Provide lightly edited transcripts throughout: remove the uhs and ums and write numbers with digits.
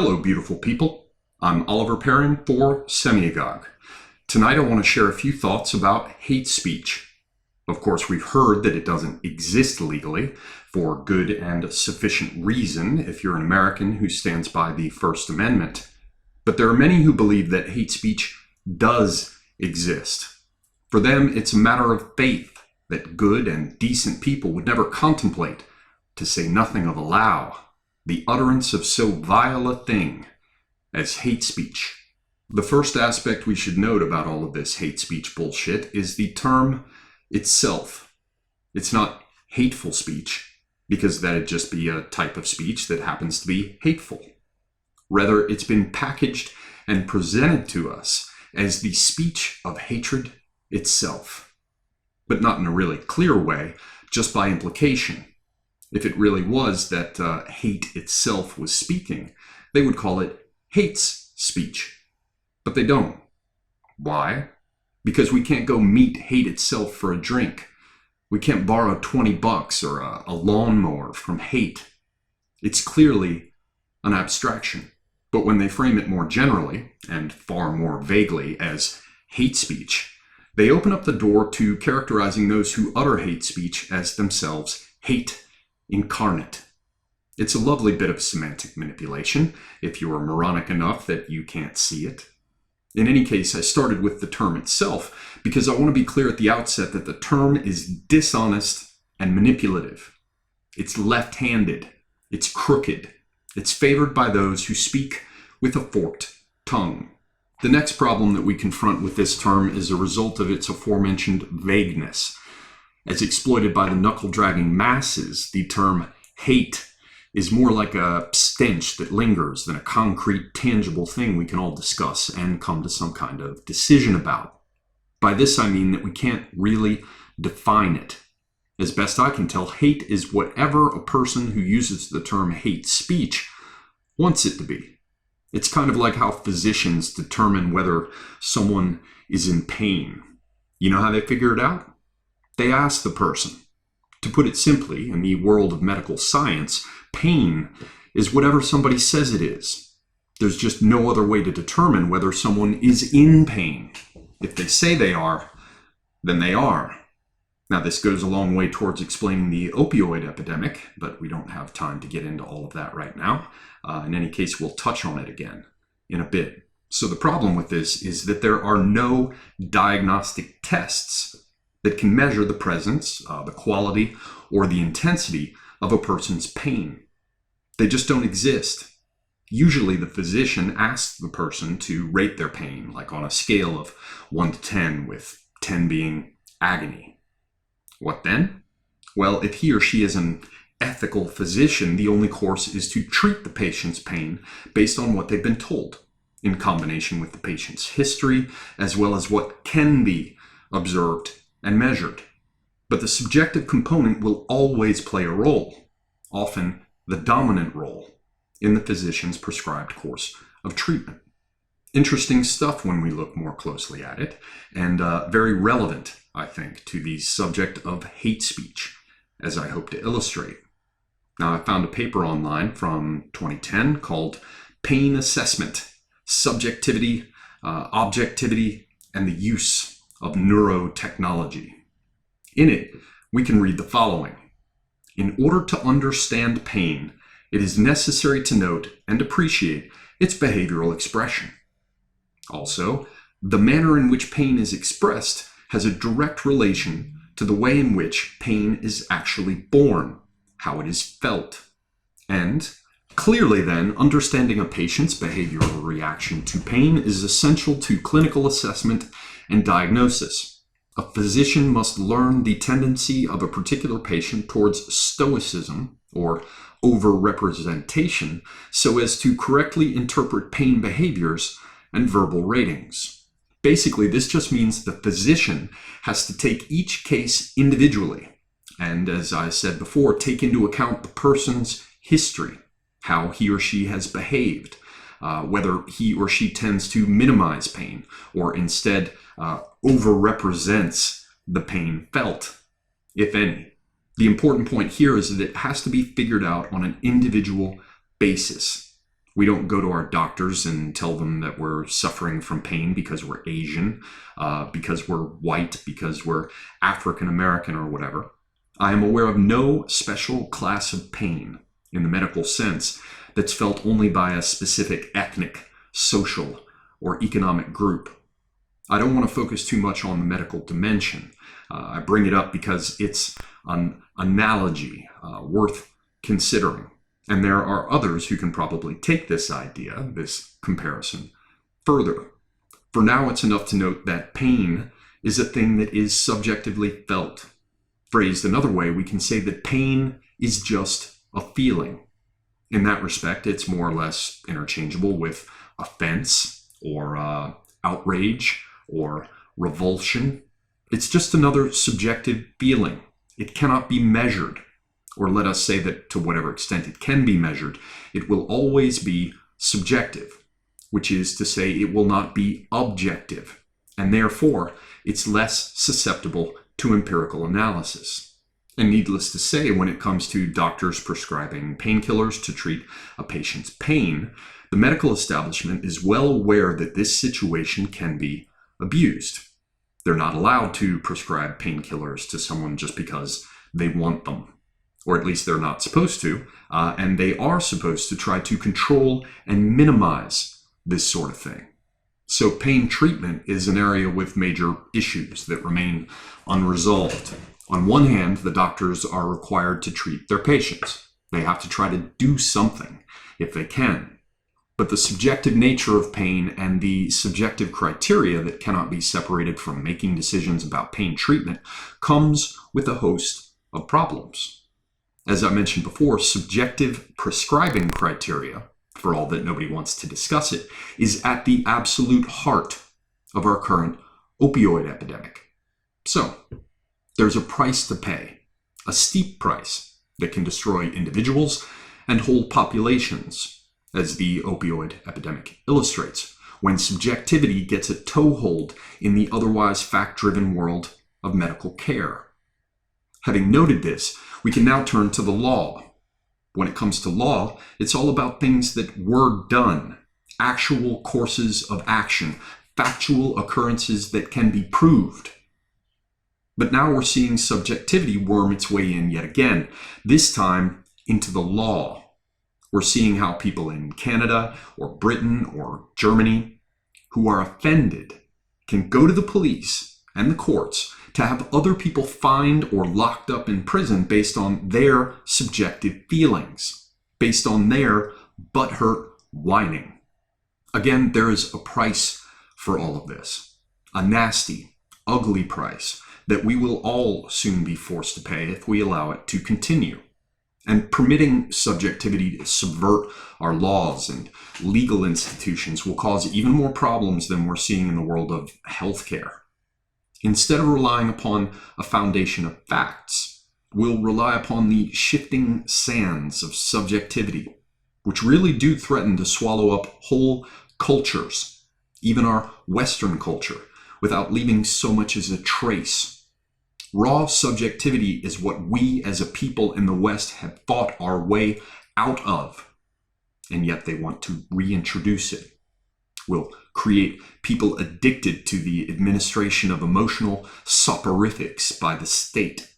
Hello, beautiful people. I'm Oliver Perrin for Semiagog. Tonight I want to share a few thoughts about hate speech. Of course, we've heard that it doesn't exist legally for good and sufficient reason if you're an American who stands by the First Amendment. But there are many who believe that hate speech does exist. For them, it's a matter of faith that good and decent people would never contemplate, to say nothing of allow, the utterance of so vile a thing as hate speech. The first aspect we should note about all of this hate speech bullshit is the term itself. It's not hateful speech, because that'd just be a type of speech that happens to be hateful. Rather, it's been packaged and presented to us as the speech of hatred itself. But not in a really clear way, just by implication. If it really was that hate itself was speaking, they would call it hates speech. But they don't. Why? Because we can't go meet hate itself for a drink. We can't borrow $20 or a lawnmower from hate. It's clearly an abstraction. But when they frame it more generally, and far more vaguely, as hate speech, they open up the door to characterizing those who utter hate speech as themselves hate incarnate. It's a lovely bit of semantic manipulation, if you are moronic enough that you can't see it. In any case, I started with the term itself because I want to be clear at the outset that the term is dishonest and manipulative. It's left-handed. It's crooked. It's favored by those who speak with a forked tongue. The next problem that we confront with this term is a result of its aforementioned vagueness. As exploited by the knuckle-dragging masses, the term hate is more like a stench that lingers than a concrete, tangible thing we can all discuss and come to some kind of decision about. By this I mean that we can't really define it. As best I can tell, hate is whatever a person who uses the term hate speech wants it to be. It's kind of like how physicians determine whether someone is in pain. You know how they figure it out? They ask the person. To put it simply, in the world of medical science, pain is whatever somebody says it is. There's just no other way to determine whether someone is in pain. If they say they are, then they are. Now, this goes a long way towards explaining the opioid epidemic, but we don't have time to get into all of that right now. In any case, we'll touch on it again in a bit. So the problem with this is that there are no diagnostic tests that can measure the presence, the quality, or the intensity of a person's pain. They just don't exist. Usually the physician asks the person to rate their pain, like on a scale of 1 to 10, with 10 being agony. What then? Well, if he or she is an ethical physician, the only course is to treat the patient's pain based on what they've been told, in combination with the patient's history, as well as what can be observed and measured. But the subjective component will always play a role, often the dominant role, in the physician's prescribed course of treatment. Interesting stuff when we look more closely at it, and very relevant, I think, to the subject of hate speech, as I hope to illustrate. Now, I found a paper online from 2010 called Pain Assessment, Subjectivity, Objectivity, and the Use of Neurotechnology. In it, we can read the following. In order to understand pain, it is necessary to note and appreciate its behavioral expression. Also, the manner in which pain is expressed has a direct relation to the way in which pain is actually born, how it is felt. And clearly then, understanding a patient's behavioral reaction to pain is essential to clinical assessment and diagnosis. A physician must learn the tendency of a particular patient towards stoicism, or overrepresentation, so as to correctly interpret pain behaviors and verbal ratings. Basically, this just means the physician has to take each case individually, and as I said before, take into account the person's history, how he or she has behaved, whether he or she tends to minimize pain or instead overrepresents the pain felt, if any. The important point here is that it has to be figured out on an individual basis. We don't go to our doctors and tell them that we're suffering from pain because we're Asian, because we're white, because we're African American or whatever. I am aware of no special class of pain in the medical sense that's felt only by a specific ethnic, social, or economic group. I don't want to focus too much on the medical dimension. I bring it up because it's an analogy worth considering. And there are others who can probably take this idea, this comparison, further. For now, it's enough to note that pain is a thing that is subjectively felt. Phrased another way, we can say that pain is just a feeling. In that respect, it's more or less interchangeable with offense or outrage or revulsion. It's just another subjective feeling. It cannot be measured. Or let us say that to whatever extent it can be measured, it will always be subjective, which is to say it will not be objective, and therefore it's less susceptible to empirical analysis. And needless to say, when it comes to doctors prescribing painkillers to treat a patient's pain, the medical establishment is well aware that this situation can be abused. They're not allowed to prescribe painkillers to someone just because they want them. Or at least they're not supposed to, and they are supposed to try to control and minimize this sort of thing. So pain treatment is an area with major issues that remain unresolved. On one hand, the doctors are required to treat their patients. They have to try to do something if they can. But the subjective nature of pain and the subjective criteria that cannot be separated from making decisions about pain treatment comes with a host of problems. As I mentioned before, subjective prescribing criteria, for all that nobody wants to discuss it, is at the absolute heart of our current opioid epidemic. So, there's a price to pay, a steep price that can destroy individuals and whole populations, as the opioid epidemic illustrates, when subjectivity gets a toehold in the otherwise fact-driven world of medical care. Having noted this, we can now turn to the law. When it comes to law, it's all about things that were done, actual courses of action, factual occurrences that can be proved. But now we're seeing subjectivity worm its way in yet again, this time into the law. We're seeing how people in Canada or Britain or Germany who are offended can go to the police and the courts to have other people fined or locked up in prison based on their subjective feelings, based on their butthurt whining. Again, there is a price for all of this, a nasty, ugly price that we will all soon be forced to pay if we allow it to continue. And permitting subjectivity to subvert our laws and legal institutions will cause even more problems than we're seeing in the world of healthcare. Instead of relying upon a foundation of facts, we'll rely upon the shifting sands of subjectivity, which really do threaten to swallow up whole cultures, even our Western culture, without leaving so much as a trace. Raw subjectivity is what we as a people in the West have fought our way out of, and yet they want to reintroduce it. We'll create people addicted to the administration of emotional soporifics by the state.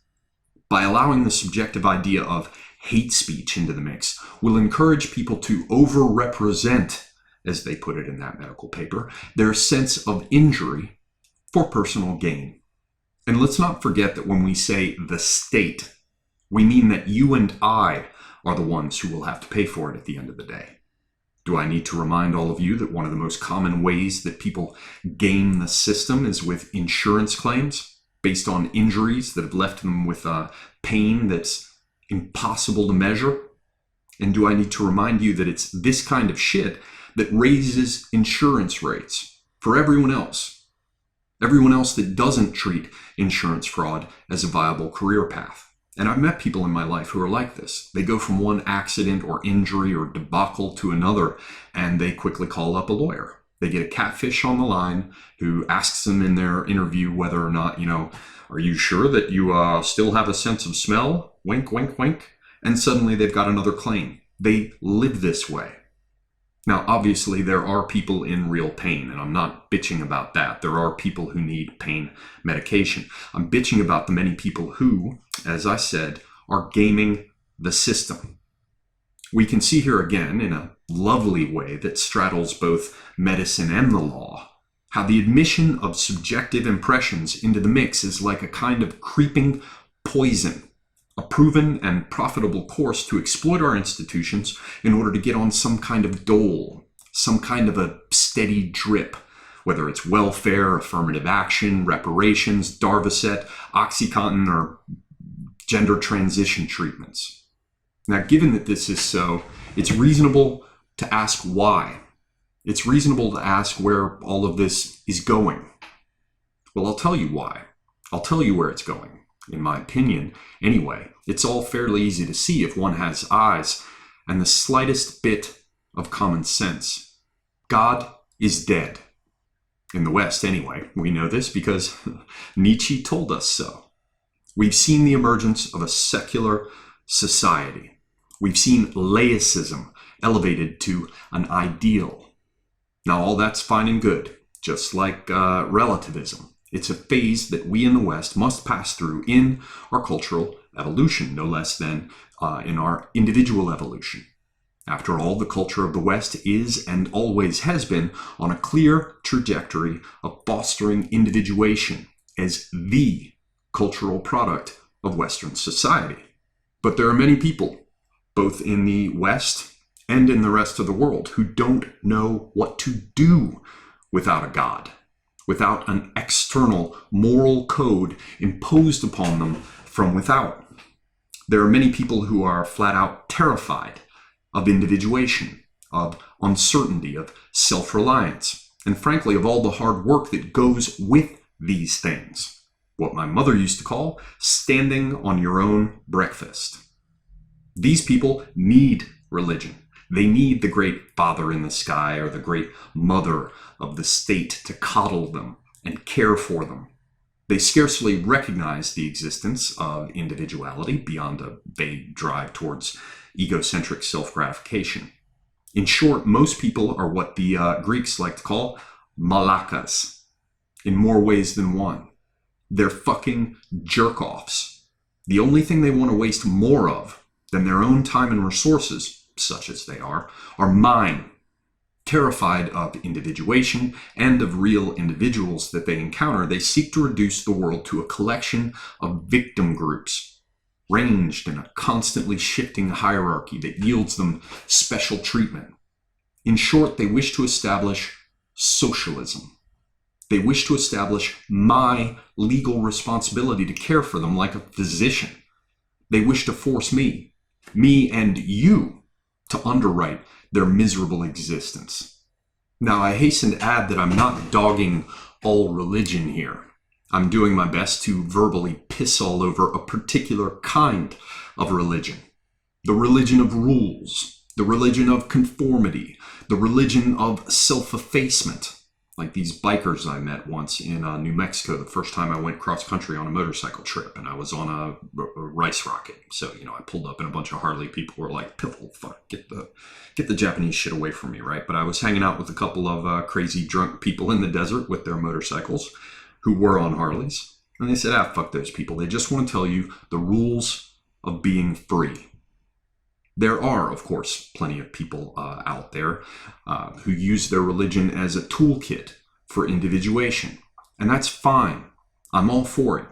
By allowing the subjective idea of hate speech into the mix, we'll encourage people to overrepresent, as they put it in that medical paper, their sense of injury for personal gain. And let's not forget that when we say the state, we mean that you and I are the ones who will have to pay for it at the end of the day. Do I need to remind all of you that one of the most common ways that people game the system is with insurance claims based on injuries that have left them with pain that's impossible to measure? And do I need to remind you that it's this kind of shit that raises insurance rates for everyone else that doesn't treat insurance fraud as a viable career path? And I've met people in my life who are like this. They go from one accident or injury or debacle to another, and they quickly call up a lawyer. They get a catfish on the line who asks them in their interview whether or not, are you sure that you still have a sense of smell? Wink, wink, wink. And suddenly they've got another claim. They live this way. Now, obviously, there are people in real pain, and I'm not bitching about that. There are people who need pain medication. I'm bitching about the many people who, as I said, are gaming the system. We can see here again, in a lovely way that straddles both medicine and the law, how the admission of subjective impressions into the mix is like a kind of creeping poison, a proven and profitable course to exploit our institutions in order to get on some kind of dole, some kind of a steady drip, whether it's welfare, affirmative action, reparations, Darvocet, OxyContin, or gender transition treatments. Now, given that this is so, it's reasonable to ask why. It's reasonable to ask where all of this is going. Well, I'll tell you why. I'll tell you where it's going. In my opinion, anyway, it's all fairly easy to see if one has eyes and the slightest bit of common sense. God is dead. In the West, anyway. We know this because Nietzsche told us so. We've seen the emergence of a secular society. We've seen laicism elevated to an ideal. Now, all that's fine and good, just like relativism. It's a phase that we in the West must pass through in our cultural evolution, no less than in our individual evolution. After all, the culture of the West is and always has been on a clear trajectory of fostering individuation as the cultural product of Western society. But there are many people, both in the West and in the rest of the world, who don't know what to do without a God, without an external moral code imposed upon them from without. There are many people who are flat out terrified of individuation, of uncertainty, of self-reliance, and frankly of all the hard work that goes with these things. What my mother used to call standing on your own breakfast. These people need religion. They need the great father in the sky or the great mother of the state to coddle them and care for them. They scarcely recognize the existence of individuality beyond a vague drive towards egocentric self-gratification. In short, most people are what the Greeks like to call malakas, in more ways than one. They're fucking jerk-offs. The only thing they want to waste more of than their own time and resources, such as they are mine. Terrified of individuation and of real individuals that they encounter, they seek to reduce the world to a collection of victim groups, ranged in a constantly shifting hierarchy that yields them special treatment. In short, they wish to establish socialism. They wish to establish my legal responsibility to care for them like a physician. They wish to force me and you, to underwrite their miserable existence. Now, I hasten to add that I'm not dogging all religion here. I'm doing my best to verbally piss all over a particular kind of religion. The religion of rules, the religion of conformity, the religion of self-effacement. Like these bikers I met once in New Mexico the first time I went cross-country on a motorcycle trip, and I was on a rice rocket. So, I pulled up and a bunch of Harley people were like, "Piffle, fuck, get the Japanese shit away from me," right? But I was hanging out with a couple of crazy drunk people in the desert with their motorcycles who were on Harleys. And they said, fuck those people. They just want to tell you the rules of being free. There are, of course, plenty of people out there who use their religion as a toolkit for individuation. And that's fine. I'm all for it.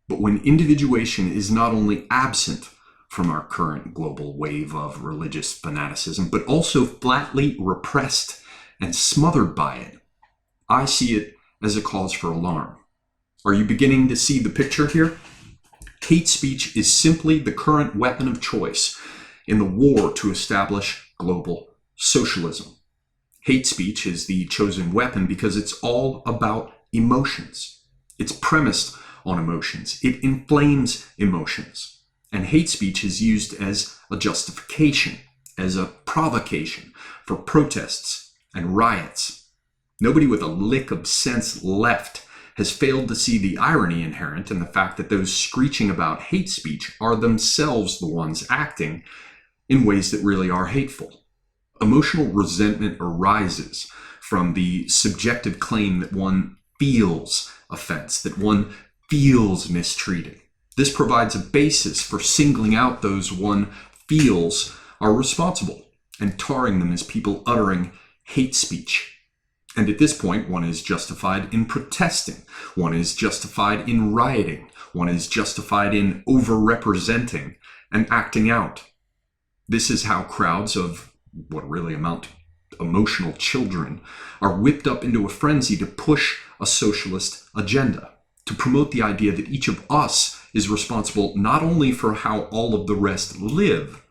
But when individuation is not only absent from our current global wave of religious fanaticism, but also flatly repressed and smothered by it, I see it as a cause for alarm. Are you beginning to see the picture here? Hate speech is simply the current weapon of choice in the war to establish global socialism. Hate speech is the chosen weapon because it's all about emotions. It's premised on emotions. It inflames emotions. And hate speech is used as a justification, as a provocation for protests and riots. Nobody with a lick of sense left has failed to see the irony inherent in the fact that those screeching about hate speech are themselves the ones acting in ways that really are hateful. Emotional resentment arises from the subjective claim that one feels offense, that one feels mistreated. This provides a basis for singling out those one feels are responsible and tarring them as people uttering hate speech. And at this point, one is justified in protesting. One is justified in rioting. One is justified in overrepresenting and acting out. This is how crowds of what really amount to emotional children are whipped up into a frenzy to push a socialist agenda, to promote the idea that each of us is responsible not only for how all of the rest live,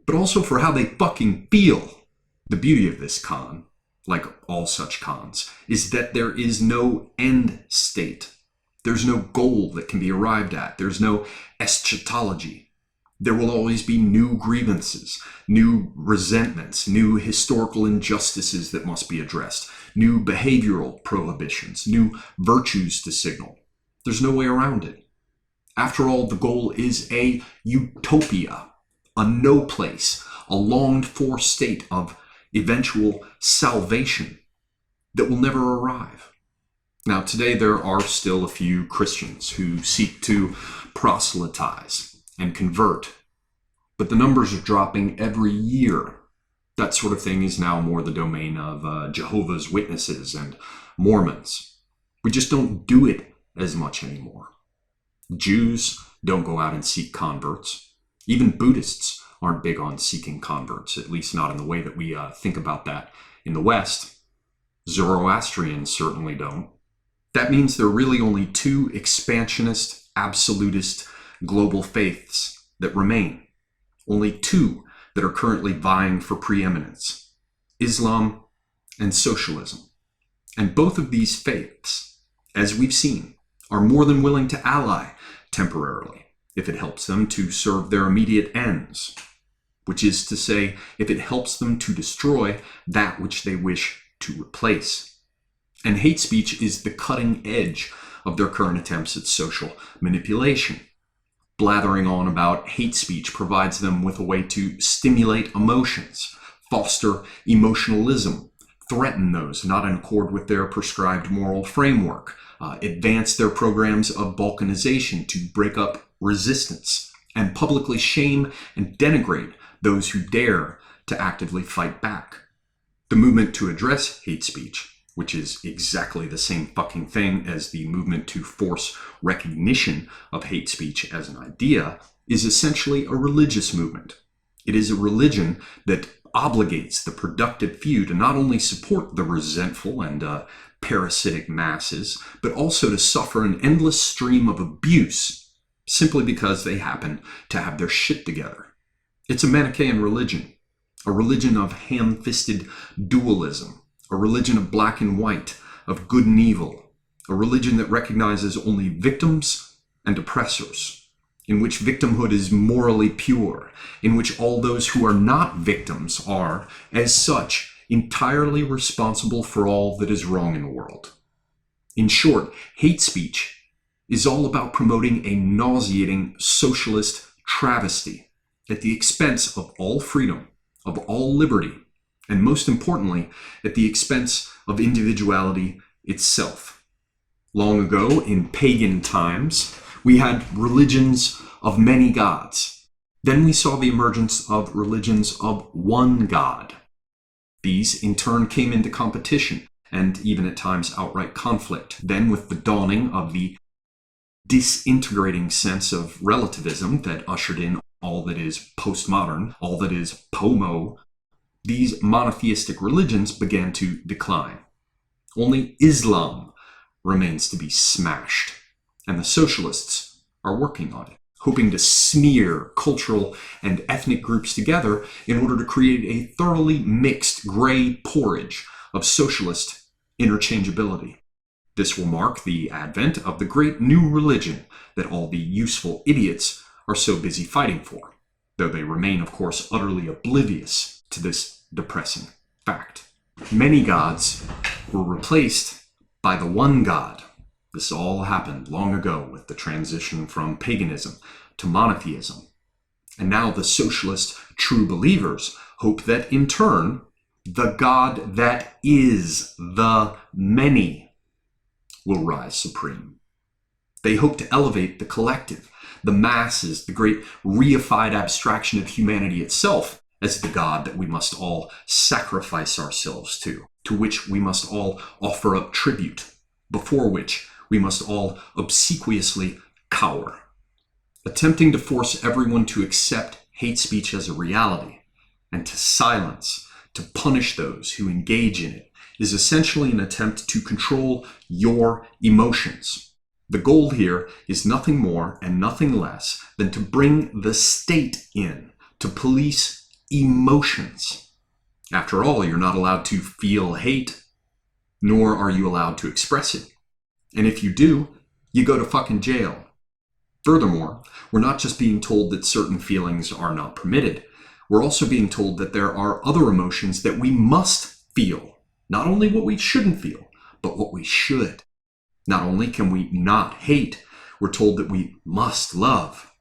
but also for how they fucking feel. The beauty of this con, like all such cons, is that there is no end state. There's no goal that can be arrived at. There's no eschatology. There will always be new grievances, new resentments, new historical injustices that must be addressed, new behavioral prohibitions, new virtues to signal. There's no way around it. After all, the goal is a utopia, a no place, a longed-for state of eventual salvation that will never arrive. Now, today there are still a few Christians who seek to proselytize and convert, but the numbers are dropping every year. That sort of thing is now more the domain of Jehovah's Witnesses and Mormons. We just don't do it as much anymore. Jews don't go out and seek converts. Even Buddhists aren't big on seeking converts, at least not in the way that we think about that in the West. Zoroastrians certainly don't. That means there are really only two expansionist, absolutist, global faiths that remain. Only two that are currently vying for preeminence: Islam and socialism. And both of these faiths, as we've seen, are more than willing to ally temporarily if it helps them to serve their immediate ends, which is to say, if it helps them to destroy that which they wish to replace. And hate speech is the cutting edge of their current attempts at social manipulation. Blathering on about hate speech provides them with a way to stimulate emotions, foster emotionalism, threaten those not in accord with their prescribed moral framework, advance their programs of balkanization to break up resistance, and publicly shame and denigrate those who dare to actively fight back. The movement to address hate speech, which is exactly the same fucking thing as the movement to force recognition of hate speech as an idea, is essentially a religious movement. It is a religion that obligates the productive few to not only support the resentful and parasitic masses, but also to suffer an endless stream of abuse simply because they happen to have their shit together. It's a Manichaean religion, a religion of ham-fisted dualism, a religion of black and white, of good and evil, a religion that recognizes only victims and oppressors, in which victimhood is morally pure, in which all those who are not victims are, as such, entirely responsible for all that is wrong in the world. In short, hate speech is all about promoting a nauseating socialist travesty at the expense of all freedom, of all liberty, and most importantly, at the expense of individuality itself. Long ago, in pagan times, we had religions of many gods. Then we saw the emergence of religions of one God. These, in turn, came into competition, and even at times outright conflict. Then, with the dawning of the disintegrating sense of relativism that ushered in all that is postmodern, all that is POMO, these monotheistic religions began to decline. Only Islam remains to be smashed, and the socialists are working on it, hoping to smear cultural and ethnic groups together in order to create a thoroughly mixed gray porridge of socialist interchangeability. This will mark the advent of the great new religion that all the useful idiots are so busy fighting for, though they remain, of course, utterly oblivious to this depressing fact. Many gods were replaced by the one God. This all happened long ago with the transition from paganism to monotheism. And now the socialist true believers hope that in turn, The God that is the many will rise supreme. They hope to elevate the collective, the masses, the great reified abstraction of humanity itself as the God that we must all sacrifice ourselves to which we must all offer up tribute, before which we must all obsequiously cower. Attempting to force everyone to accept hate speech as a reality and to silence, to punish those who engage in it, is essentially an attempt to control your emotions. The goal here is nothing more and nothing less than to bring the state in, to police emotions. After all, you're not allowed to feel hate, nor are you allowed to express it. And if you do, you go to fucking jail. Furthermore, we're not just being told that certain feelings are not permitted. We're also being told that there are other emotions that we must feel. Not only what we shouldn't feel, but what we should. Not only can we not hate, we're told that we must love.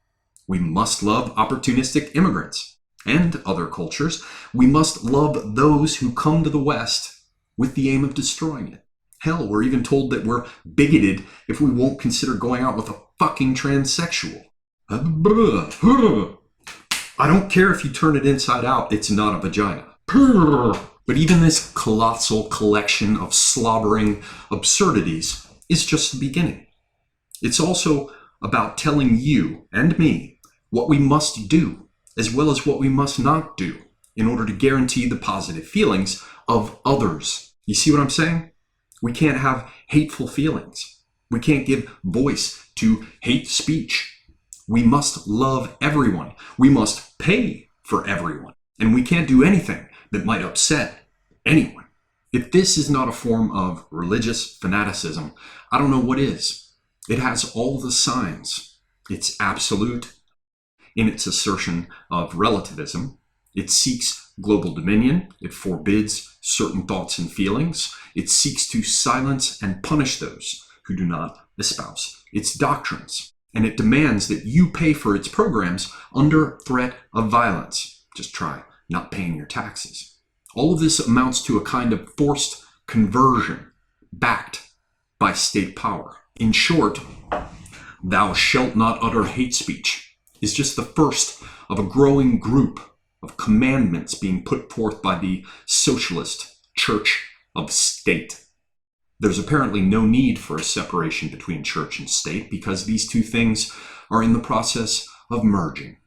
We must love opportunistic immigrants and other cultures. We must love those who come to the West with the aim of destroying it. Hell, we're even told that we're bigoted if we won't consider going out with a fucking transsexual. I don't care if you turn it inside out, it's not a vagina. But even this colossal collection of slobbering absurdities is just the beginning. It's also about telling you and me what we must do, as well as what we must not do, in order to guarantee the positive feelings of others. You see what I'm saying? We can't have hateful feelings. We can't give voice to hate speech. We must love everyone. We must pay for everyone. And we can't do anything that might upset anyone. If this is not a form of religious fanaticism, I don't know what is. It has all the signs. It's absolute in its assertion of relativism. It seeks global dominion. It forbids certain thoughts and feelings. It seeks to silence and punish those who do not espouse its doctrines. And it demands that you pay for its programs under threat of violence. Just try not paying your taxes. All of this amounts to a kind of forced conversion backed by state power. In short, thou shalt not utter hate speech is just the first of a growing group of commandments being put forth by the socialist church of state. There's apparently no need for a separation between church and state because these two things are in the process of merging.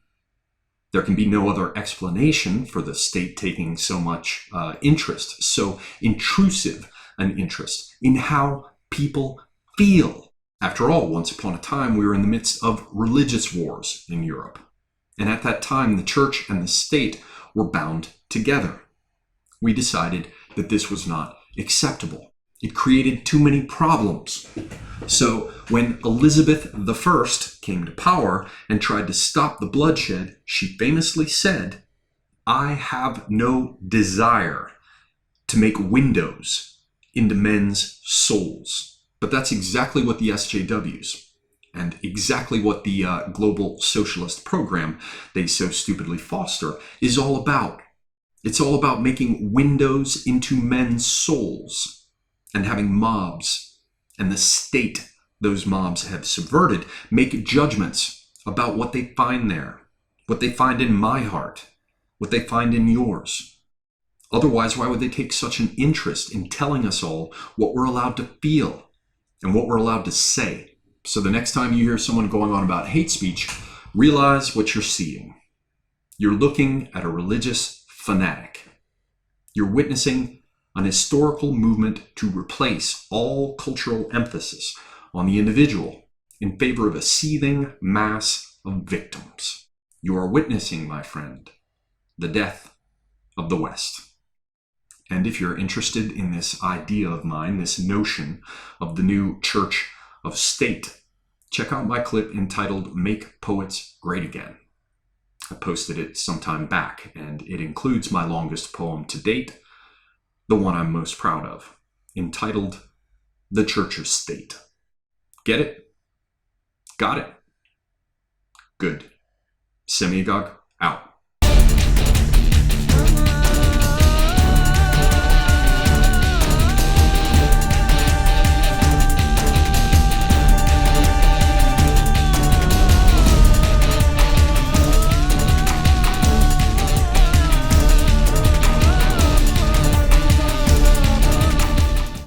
There can be no other explanation for the state taking so much interest, so intrusive an interest in how people feel. After all, once upon a time, we were in the midst of religious wars in Europe. And at that time, the church and the state were bound together. We decided that this was not acceptable. It created too many problems. So when Elizabeth I came to power and tried to stop the bloodshed, she famously said, "I have no desire to make windows into men's souls." But that's exactly what the SJWs and exactly what the global socialist program they so stupidly foster is all about. It's all about making windows into men's souls and having mobs and the state those mobs have subverted make judgments about what they find there, what they find in my heart, what they find in yours. Otherwise, why would they take such an interest in telling us all what we're allowed to feel and what we're allowed to say? So the next time you hear someone going on about hate speech, realize what you're seeing. You're looking at a religious fanatic. You're witnessing an historical movement to replace all cultural emphasis on the individual in favor of a seething mass of victims. You are witnessing, my friend, the death of the West. And if you're interested in this idea of mine, this notion of the new church of state, check out my clip entitled "Make Poets Great Again." I posted it some time back, and it includes my longest poem to date, the one I'm most proud of, entitled "The Church of State." Get it? Got it? Good. Semiagog out.